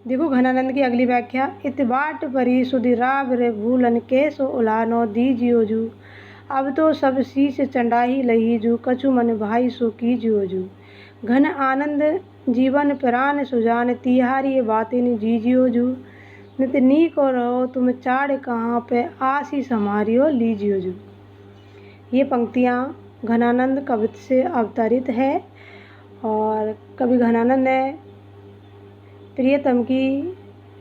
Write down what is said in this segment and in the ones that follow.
देखो घनानंद की अगली व्याख्या। इत बाट परी सुधिराव रे भूलन केसो उलानो दीजियो जू। अब तो सब शीश चंडाही लही जू, कछु मन भाई सो कीजियो जू। घन आनंद जीवन प्राण सुजान, तिहारी बातें जीजियो जू। नित नीक रहो तुम चाड़ कहाँ पे, आसी समारियो लीजियो जू। ये पंक्तियाँ घनानंद कवित से अवतरित है और कवि घनानंद ने प्रियतम की,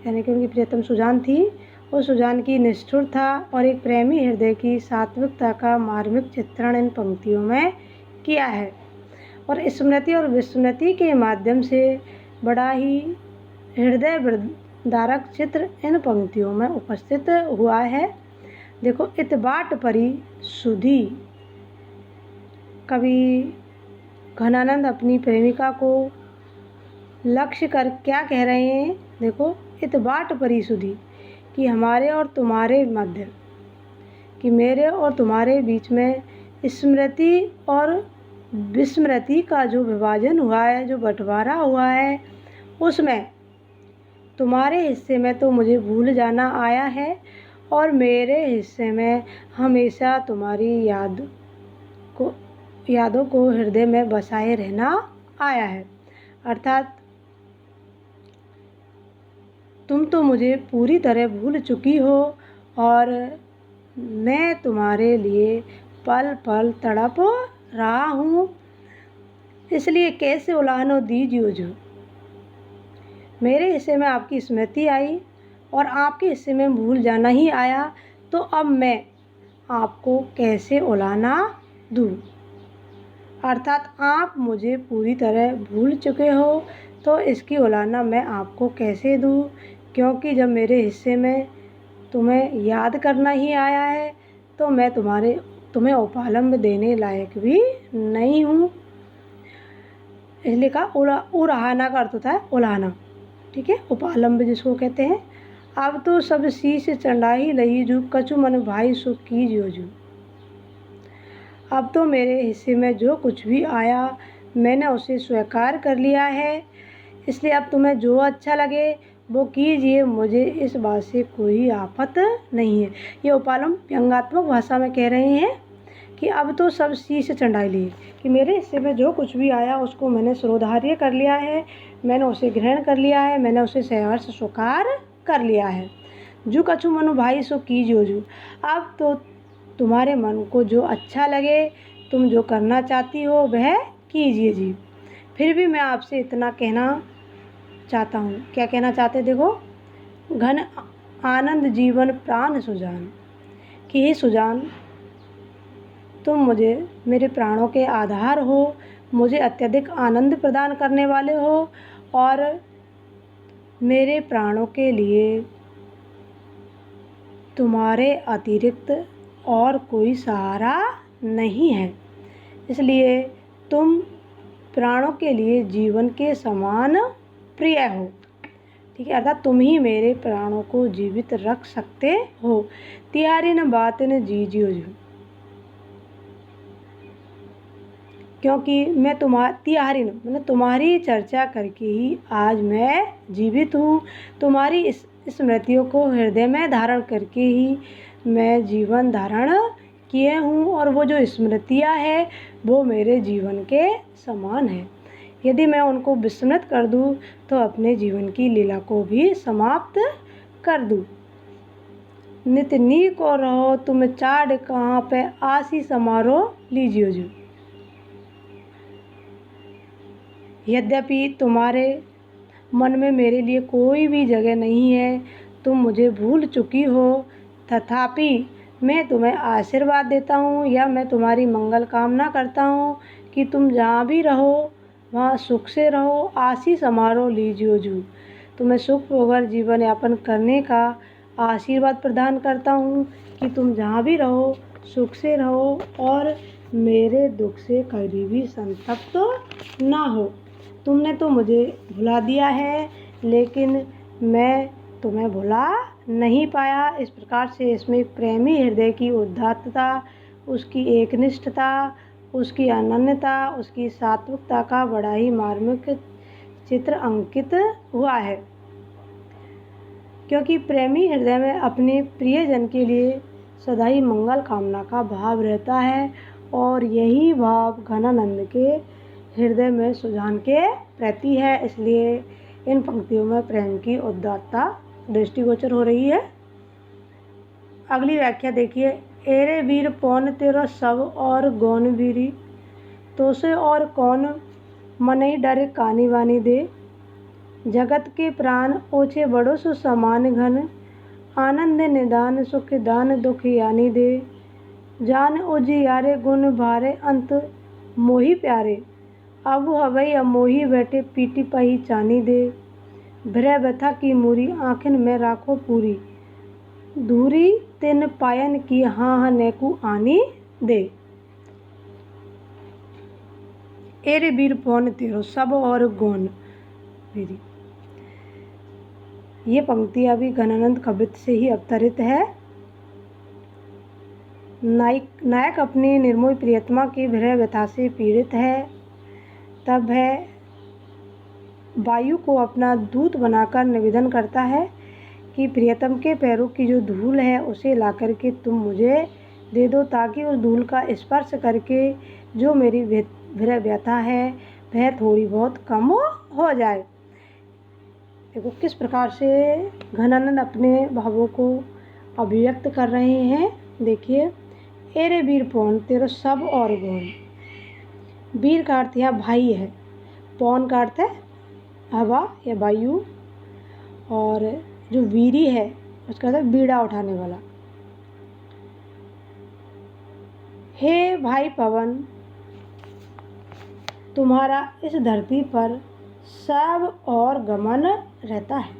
यानी कि उनकी प्रियतम सुजान थी, और सुजान की निष्ठुरता और एक प्रेमी हृदय की सात्विकता का मार्मिक चित्रण इन पंक्तियों में किया है। और स्मृति और विस्मृति के माध्यम से बड़ा ही हृदय वृद्धारक चित्र इन पंक्तियों में उपस्थित हुआ है। देखो, इत बाट परी सुधी, कवि घनानंद अपनी प्रेमिका को लक्ष्य कर क्या कह रहे हैं। देखो, इत बाट परी सुधी, कि हमारे और तुम्हारे मध्य, कि मेरे और तुम्हारे बीच में स्मृति और विस्मृति का जो विभाजन हुआ है, जो बंटवारा हुआ है, उसमें तुम्हारे हिस्से में तो मुझे भूल जाना आया है और मेरे हिस्से में हमेशा तुम्हारी यादों को हृदय में बसाए रहना आया है। अर्थात तुम तो मुझे पूरी तरह भूल चुकी हो और मैं तुम्हारे लिए पल पल तड़प रहा हूँ, इसलिए कैसे उलाहनो दीजियो जो। मेरे हिस्से में आपकी स्मृति आई और आपके हिस्से में भूल जाना ही आया, तो अब मैं आपको कैसे उलाहना दूँ। अर्थात आप मुझे पूरी तरह भूल चुके हो, तो इसकी उलाहना मैं आपको कैसे दूँ, क्योंकि जब मेरे हिस्से में तुम्हें याद करना ही आया है तो मैं तुम्हें उपालंब देने लायक भी नहीं हूँ। इसलिए कहा उलाहना का अर्थ होता है उलाहना, ठीक है, उपालंब जिसको कहते हैं। अब तो सब शीश चंडाही लही जू, कछु मन भाई सो कीजियो जू। अब तो मेरे हिस्से में जो कुछ भी आया मैंने उसे स्वीकार कर लिया है, इसलिए अब तुम्हें जो अच्छा लगे वो कीजिए, मुझे इस बात से कोई आफत नहीं है। ये उपालम व्यंग्यात्मक भाषा में कह रहे हैं कि अब तो सब शीश चंडाई ली, कि मेरे हिस्से में जो कुछ भी आया उसको मैंने स्वीकार्य कर लिया है, मैंने उसे ग्रहण कर लिया है, मैंने उसे सहर्ष स्वीकार कर लिया है। जू कछु मनु भाई सो कीजियो जू। अब तो तुम्हारे मन को जो अच्छा लगे, तुम जो करना चाहती हो वह कीजिए जी। फिर भी मैं आपसे इतना कहना चाहता हूँ। क्या कहना चाहते, देखो, घन आनंद जीवन प्राण सुजान, कि हे सुजान, तुम मुझे मेरे प्राणों के आधार हो, मुझे अत्यधिक आनंद प्रदान करने वाले हो और मेरे प्राणों के लिए तुम्हारे अतिरिक्त और कोई सहारा नहीं है, इसलिए तुम प्राणों के लिए जीवन के समान प्रिय हो, ठीक है। अर्थात तुम ही मेरे प्राणों को जीवित रख सकते हो। तिहारी न बात न जीजियो जो, क्योंकि मैं तिहारी न मतलब तुम्हारी चर्चा करके ही आज मैं जीवित हूँ, तुम्हारी स्मृतियों को हृदय में धारण करके ही मैं जीवन धारण किए हूँ और वो जो स्मृतियाँ हैं वो मेरे जीवन के समान है। यदि मैं उनको विस्मृत कर दूँ तो अपने जीवन की लीला को भी समाप्त कर दूँ। नित नीक और रहो तुम चाड़ कहाँ पे, आसी समारोह लीजियो जो। यद्यपि तुम्हारे मन में मेरे लिए कोई भी जगह नहीं है, तुम मुझे भूल चुकी हो, तथापि मैं तुम्हें आशीर्वाद देता हूँ या मैं तुम्हारी मंगल कामना करता हूँ कि तुम जहाँ भी रहो वहाँ सुख से रहो, आशी समारोह लीजियो जू। तुम्हें सुखपूर्वक जीवन यापन करने का आशीर्वाद प्रदान करता हूँ कि तुम जहाँ भी रहो सुख से रहो और मेरे दुख से कभी भी संतप्त ना हो। तुमने तो मुझे भुला दिया है लेकिन मैं तुम्हें भुला नहीं पाया। इस प्रकार से इसमें प्रेमी हृदय की उदात्तता, उसकी एकनिष्ठता, उसकी अनन्यता, उसकी सात्विकता का बड़ा ही मार्मिक चित्र अंकित हुआ है। क्योंकि प्रेमी हृदय में अपने प्रियजन के लिए सदा ही मंगल कामना का भाव रहता है और यही भाव घनानंद के हृदय में सुजान के प्रति है। इसलिए इन पंक्तियों में प्रेम की उदात्तता दृष्टिगोचर हो रही है। अगली व्याख्या देखिए। एरे वीर पौन तेरा सब और गौन वीरी, तो से और कौन मनई डर कानी वानी दे। जगत के प्राण ओछे बड़ो सु समान घन, आनंद निदान सुख दान दुख यानी दे। जान उजियारे गुण भारे अंत मोही प्यारे, अब हवई अमोही बैठे पीटी पही चानी दे। भ्रय व्यथा की मूरी आँखिन में राखो पूरी, दूरी तिन पायन की हाँ नेकु आनी दे। एरे वीर पौन तेरो सब और गौन वीरी। ये पंक्ति अभी घनानंद कवित्त से ही अवतरित है। नायक अपनी निर्मोही प्रियतमा की भ्रय व्यथा से पीड़ित है। तब वह वायु को अपना दूत बनाकर निवेदन करता है कि प्रियतम के पैरों की जो धूल है उसे ला करके तुम मुझे दे दो, ताकि उस धूल का स्पर्श करके जो मेरी भ्रय व्यथा है वह थोड़ी बहुत कम हो जाए। देखो किस प्रकार से घनानंद अपने भावों को अभिव्यक्त कर रहे हैं। देखिए, एरे वीर पौन तेरा सब और गौन। वीर का अर्थ यहाँ भाई है, पौन का अर्थ है हवा या वायु, और जो वीरी है उसका अर्थ है बीड़ा उठाने वाला। हे भाई पवन, तुम्हारा इस धरती पर सब और गमन रहता है।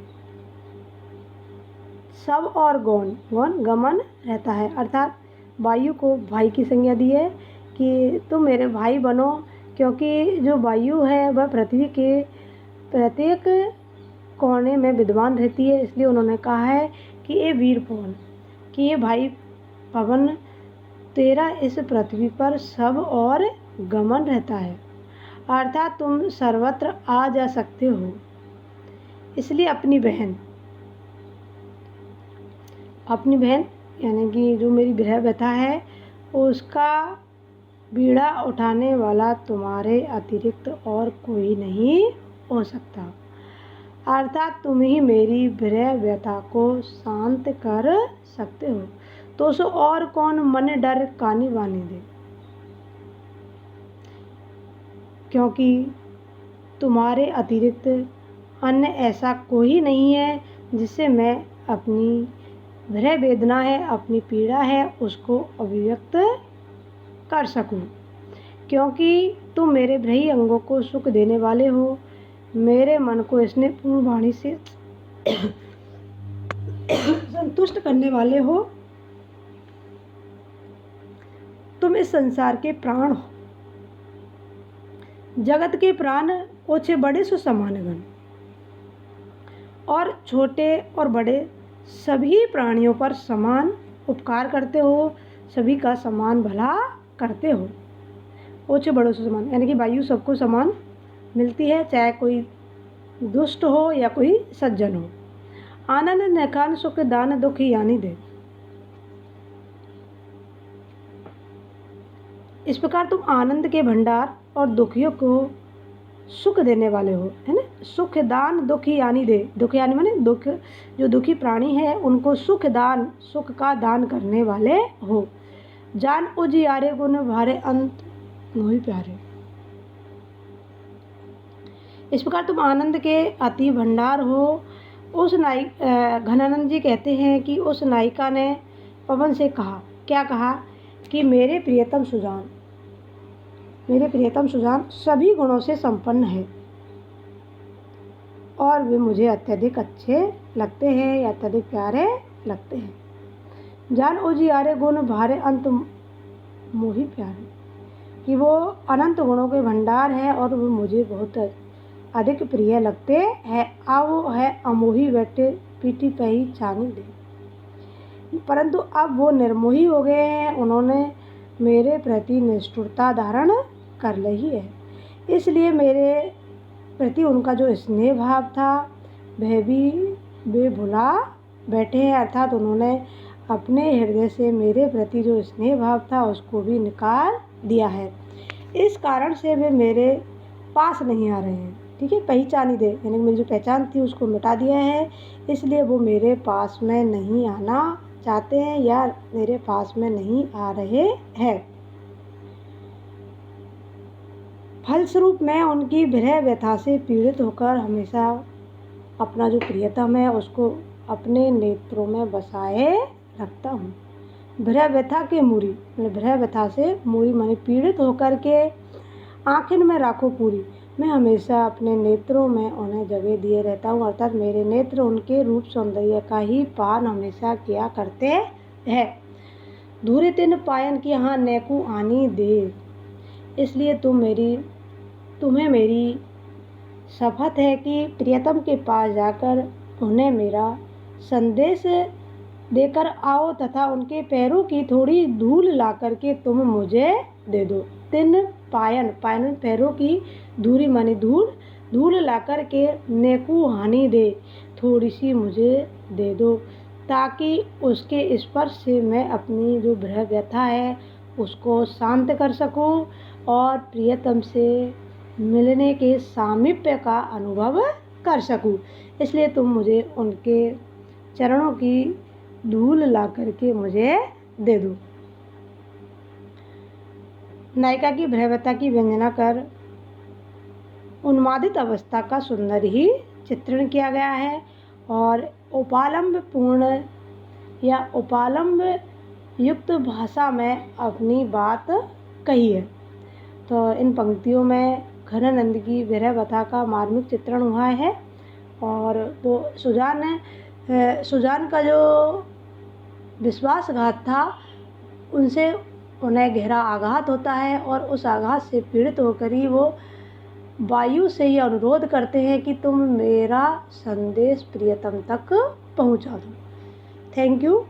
सब और गौन गमन रहता है, अर्थात वायु को भाई की संज्ञा दी है कि तुम मेरे भाई बनो, क्योंकि जो वायु है वह पृथ्वी के प्रत्येक कोने में विद्वान रहती है। इसलिए उन्होंने कहा है कि ये वीर पवन, कि ये भाई पवन, तेरा इस पृथ्वी पर सब और गमन रहता है, अर्थात तुम सर्वत्र आ जा सकते हो। इसलिए अपनी बहन यानी कि जो मेरी भ्रय व्यथा है उसका बीड़ा उठाने वाला तुम्हारे अतिरिक्त और कोई नहीं हो सकता, अर्थात तुम ही मेरी भ्रय व्यथा को शांत कर सकते हो। तो सो और कौन मन डर कानी वानी दे, क्योंकि तुम्हारे अतिरिक्त अन्य ऐसा कोई नहीं है जिससे मैं अपनी भ्रय वेदना है, अपनी पीड़ा है, उसको अभिव्यक्त कर सकूं। क्योंकि तुम मेरे भ्रही अंगों को सुख देने वाले हो, मेरे मन को इसने पूर्ण वाणी से संतुष्ट करने वाले हो। तुम इस संसार के प्राण हो, जगत के प्राण ओछे बड़े सो समान गण, और छोटे और बड़े सभी प्राणियों पर समान उपकार करते हो, सभी का समान भला करते हो। ओछे बड़ों से समान यानी कि वायु सबको समान मिलती है, चाहे कोई दुष्ट हो या कोई सज्जन हो। आनंद नैकान सुख दान दुख यानी दे। इस प्रकार तुम आनंद के भंडार और दुखियों को सुख देने वाले हो, है ना। सुख दान दुख यानी दे। दुख यानी माने दुख, जो दुखी प्राणी है उनको सुख दान, सुख का दान करने वाले हो। जान उजियारे गुण भारे अंत मोहि प्यारे। इस प्रकार तुम आनंद के अति भंडार हो। उस घनानंद जी कहते हैं कि उस नायिका ने पवन से कहा, क्या कहा कि मेरे प्रियतम सुजान सभी गुणों से संपन्न है और वे मुझे अत्यधिक अच्छे लगते हैं या अत्यधिक प्यारे लगते हैं। जान उजियारे गुण भारे अंत मोहि प्यारे, कि वो अनंत गुणों के भंडार है और वो मुझे बहुत अधिक प्रिय लगते हैं। आओ है अमोही बैठे पीठी पे ही छानी दे। परंतु अब वो निर्मोही हो गए हैं, उन्होंने मेरे प्रति निष्ठुरता धारण कर ली है। इसलिए मेरे प्रति उनका जो स्नेह भाव था वह भी वे भुला बैठे हैं, अर्थात उन्होंने अपने हृदय से मेरे प्रति जो स्नेह भाव था उसको भी निकाल दिया है। इस कारण से वे मेरे पास नहीं आ रहे हैं। ठीक है, पहचानी दे, यानी मेरी जो पहचान थी उसको मिटा दिया है, इसलिए वो मेरे पास में नहीं आना चाहते हैं या मेरे पास में नहीं आ रहे हैं। फलस्वरूप मैं उनकी विरह व्यथा से पीड़ित होकर हमेशा अपना जो प्रियतम है उसको अपने नेत्रों में बसाए रखता हूँ। विरह व्यथा के मूरी, मतलब विरह व्यथा से मूरी माने पीड़ित होकर के आँखिन में राखो पूरी, मैं हमेशा अपने नेत्रों में उन्हें जगह दिए रहता हूँ, अर्थात मेरे नेत्र उनके रूप सौंदर्य का ही पान हमेशा किया करते हैं। धूरे तिन पायन की यहाँ नेकू आनी दे, इसलिए तुम्हें मेरी शपथ है कि प्रियतम के पास जाकर उन्हें मेरा संदेश देकर आओ तथा उनके पैरों की थोड़ी धूल ला करके तुम मुझे दे दो। तिन पायन, पायन पैरों की, धूरी मानी धूल, धूल ला कर के नेकू हानि दे, थोड़ी सी मुझे दे दो, ताकि उसके स्पर्श से मैं अपनी जो विरह व्यथा है उसको शांत कर सकूं और प्रियतम से मिलने के सामीप्य का अनुभव कर सकूं। इसलिए तुम मुझे उनके चरणों की धूल ला करके मुझे दे दो। नायिका की विरह व्यथा की व्यंजना कर उन्मादित अवस्था का सुंदर ही चित्रण किया गया है और उपालंब पूर्ण या उपालंब युक्त भाषा में अपनी बात कही है। तो इन पंक्तियों में घनानंद की विरह व्यथा का मार्मिक चित्रण हुआ है और वो सुजान का जो विश्वासघात था उनसे उन्हें गहरा आघात होता है और उस आघात से पीड़ित होकर ही वो वायु से ये अनुरोध करते हैं कि तुम मेरा संदेश प्रियतम तक पहुंचा दो। Thank you.